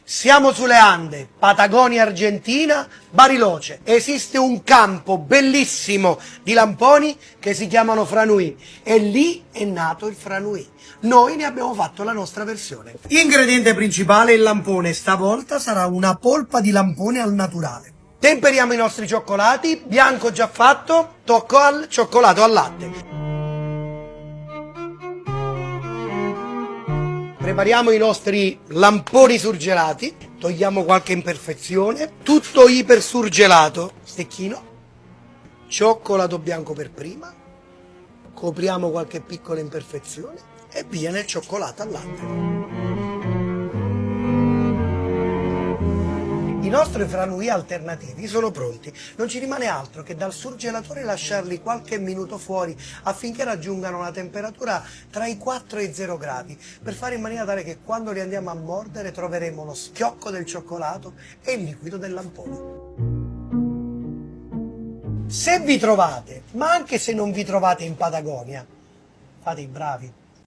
Siamo sulle Ande, Patagonia Argentina, Bariloche. Esiste un campo bellissimo di lamponi che si chiamano Franui e lì è nato il Franui. Noi ne abbiamo fatto la nostra versione. Ingrediente principale il lampone, stavolta sarà una polpa di lampone al naturale. Temperiamo i nostri cioccolati, bianco già fatto, tocco al cioccolato al latte. Prepariamo i nostri lamponi surgelati, togliamo qualche imperfezione, tutto iper surgelato, stecchino, cioccolato bianco per prima, copriamo qualche piccola imperfezione e via nel cioccolato al latte. I nostri franui alternativi sono pronti, non ci rimane altro che dal surgelatore lasciarli qualche minuto fuori affinché raggiungano una temperatura tra i 4 e i 0 gradi, per fare in maniera tale che quando li andiamo a mordere troveremo lo schiocco del cioccolato e il liquido del lampone. Se vi trovate, ma anche se non vi trovate in Patagonia, fate i bravi.